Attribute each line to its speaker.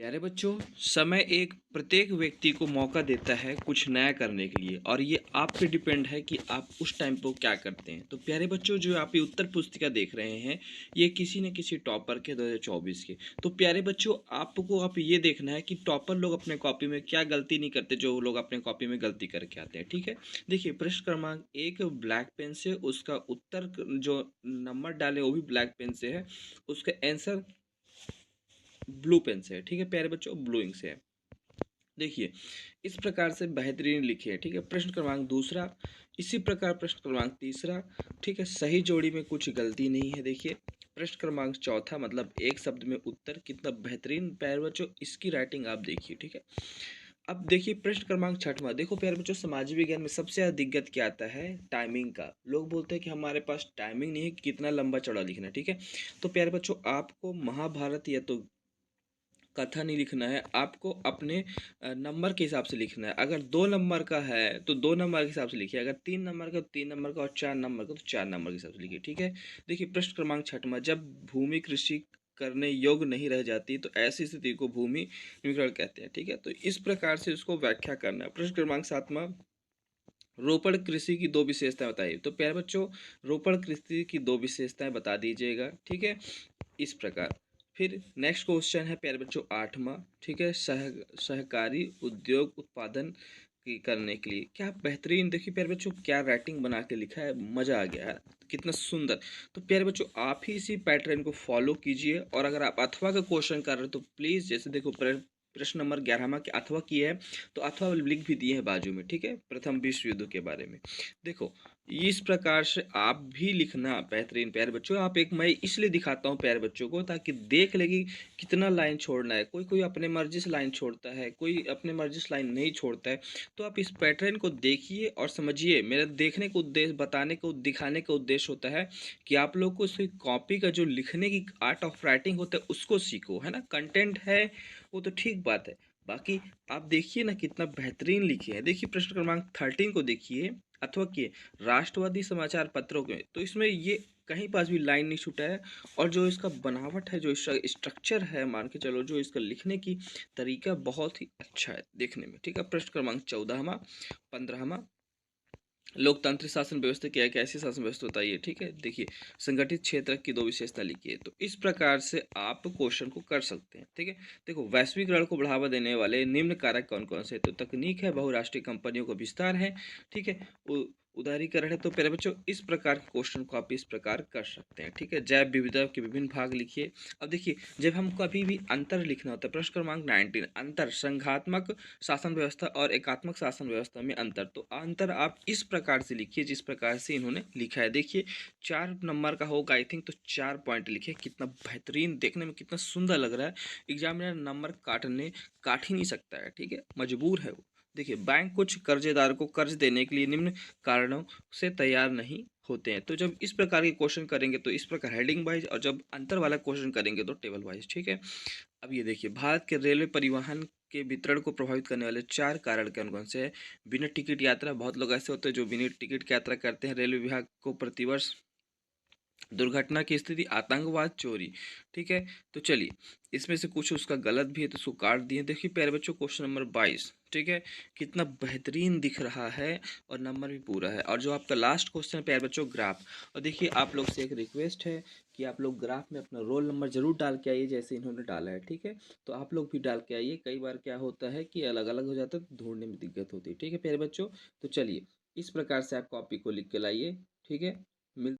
Speaker 1: प्यारे बच्चों, समय एक प्रत्येक व्यक्ति को मौका देता है कुछ नया करने के लिए और ये आप पे डिपेंड है कि आप उस टाइम पे क्या करते हैं। तो प्यारे बच्चों, जो आप ये उत्तर पुस्तिका देख रहे हैं, ये किसी न किसी टॉपर के 2024 के। तो प्यारे बच्चों, आपको आप ये देखना है कि टॉपर लोग अपने कॉपी में क्या गलती नहीं करते जो लोग अपने कॉपी में गलती करके आते हैं। ठीक है, देखिए प्रश्न क्रमांक एक ब्लैक पेन से उसका उत्तर जो नंबर डाले वो भी ब्लैक पेन से है, उसका आंसर ब्लू पेन से है। ठीक है प्यारे बच्चों, ब्लू इंक से है। देखिए, इस प्रकार से बेहतरीन लिखिए। ठीक है, प्रश्न क्रमांक दूसरा, इसी प्रकार प्रश्न क्रमांक तीसरा। ठीक है, सही जोड़ी में कुछ गलती नहीं है। देखिए, प्रश्न क्रमांक चौथा मतलब एक शब्द में उत्तर, कितना बेहतरीन प्यारे बच्चों, इसकी राइटिंग आप देखिए। ठीक है, अब देखिए प्रश्न क्रमांक छठवां। देखो प्यारे बच्चों, समाज विज्ञान में सबसे ज़्यादा दिक्कत क्या आता है? टाइमिंग का। लोग बोलते हैं कि हमारे पास टाइमिंग नहीं है कि कितना लंबा चौड़ा लिखना है। ठीक है, तो प्यारे बच्चों, आपको महाभारत या तो कथा नहीं लिखना है, आपको अपने नंबर के हिसाब से लिखना है। अगर 2 नंबर का है तो 2 नंबर के हिसाब से लिखिए, अगर 3 नंबर का तो 3 नंबर का, और 4 नंबर का तो 4 नंबर के हिसाब से लिखिए। ठीक है, देखिए प्रश्न क्रमांक छठवां, जब भूमि कृषि करने योग्य नहीं रह जाती तो ऐसी स्थिति को भूमि निमीकरण कहते हैं। ठीक है, तो इस प्रकार से इसको व्याख्या करना है। प्रश्न क्रमांक सातवां, रोपड़ कृषि की 2 विशेषताएं बताइए। तो प्यारे बच्चों, रोपड़ कृषि की 2 विशेषताएं बता दीजिएगा। ठीक है, इस प्रकार। फिर नेक्स्ट क्वेश्चन है प्यारे बच्चों आठवां। ठीक है, सहकारी उद्योग उत्पादन की करने के लिए क्या बेहतरीन। देखिए प्यारे बच्चों, क्या राइटिंग बना के लिखा है, मज़ा आ गया है, कितना सुंदर। तो प्यारे बच्चों, आप ही इसी पैटर्न को फॉलो कीजिए। और अगर आप अथवा का क्वेश्चन कर रहे हो तो प्लीज़, जैसे देखो प्रश्न नंबर 11वां के अथवा की है, तो अथवा लिख भी दिए हैं बाजू में। ठीक है, प्रथम विश्व युद्ध के बारे में। देखो, इस प्रकार से आप भी लिखना बेहतरीन प्यारे बच्चों। आप एक, मैं इसलिए दिखाता हूँ प्यारे बच्चों को ताकि देख लेगी कितना लाइन छोड़ना है। कोई कोई अपने मर्जी से लाइन छोड़ता है, कोई अपने मर्जी से लाइन नहीं छोड़ता है। तो आप इस पैटर्न को देखिए और समझिए। मेरा देखने का उद्देश्य, बताने को, दिखाने का उद्देश्य होता है कि आप लोग को उसकी कॉपी का जो लिखने की आर्ट ऑफ राइटिंग होता है उसको सीखो, है ना। कंटेंट है वो तो ठीक बात है, बाकी आप देखिए ना कितना बेहतरीन लिखे हैं। देखिए प्रश्न क्रमांक 13 को देखिए, अथवा कि राष्ट्रवादी समाचार पत्रों के, तो इसमें ये कहीं पास भी लाइन नहीं छूटा है। और जो इसका बनावट है, जो स्ट्रक्चर है, मान के चलो जो इसका लिखने की तरीका बहुत ही अच्छा है देखने में। ठीक है, प्रश्न क्रमांक 14वां 15वां, लोकतांत्रिक शासन व्यवस्था क्या है, कैसी शासन व्यवस्था बताइए। ठीक है, देखिए संगठित क्षेत्र की 2 विशेषता लिखिए। तो इस प्रकार से आप क्वेश्चन को कर सकते हैं। ठीक है, देखो वैश्वीकरण को बढ़ावा देने वाले निम्न कारक कौन कौन से, तो तकनीक है, बहुराष्ट्रीय कंपनियों का विस्तार है। ठीक है, उदारीकरण है। तो प्यारे बच्चों, इस प्रकार के क्वेश्चन को आप इस प्रकार कर सकते हैं। ठीक है, जैव विविधता के विभिन्न भाग लिखिए। अब देखिए, जब हम कभी भी अंतर लिखना होता है, प्रश्न क्रमांक 19, अंतर संघात्मक शासन व्यवस्था और एकात्मक शासन व्यवस्था में अंतर। तो अंतर आप इस प्रकार से लिखिए जिस प्रकार से इन्होंने लिखा है। देखिए 4 नंबर का होगा आई थिंक, तो 4 पॉइंट लिखिए। कितना बेहतरीन, देखने में कितना सुंदर लग रहा है। एग्जामिनर नंबर काट ही नहीं सकता है। ठीक है, मजबूर है वो। देखिए, बैंक कुछ कर्जेदार को कर्ज देने के लिए निम्न कारणों से तैयार नहीं होते हैं। तो जब इस प्रकार के क्वेश्चन करेंगे तो इस प्रकार हेडिंग वाइज, और जब अंतर वाला क्वेश्चन करेंगे तो टेबल वाइज। ठीक है, अब ये देखिए, भारत के रेलवे परिवहन के वितरण को प्रभावित करने वाले 4 कारण कौन कौन से हैं? बिना टिकट यात्रा, बहुत लोग ऐसे होते हैं जो बिना टिकट की यात्रा करते हैं। रेलवे विभाग को प्रतिवर्ष दुर्घटना की स्थिति, आतंकवाद, चोरी। ठीक है, तो चलिए इसमें से कुछ उसका गलत भी है तो उसको काट दिए। देखिए प्यारे बच्चों, क्वेश्चन नंबर 22। ठीक है, कितना बेहतरीन दिख रहा है और नंबर भी पूरा है। और जो आपका लास्ट क्वेश्चन है प्यारे बच्चों, ग्राफ। और देखिए, आप लोग से एक रिक्वेस्ट है कि आप लोग ग्राफ में अपना रोल नंबर जरूर डाल के आइए जैसे इन्होंने डाला है। ठीक है, तो आप लोग भी डाल के आइए। कई बार क्या होता है कि अलग अलग हो जाता है तो ढूंढने में दिक्कत होती है। ठीक है प्यारे बच्चों, तो चलिए इस प्रकार से आप कॉपी को लिख के लाइए। ठीक है,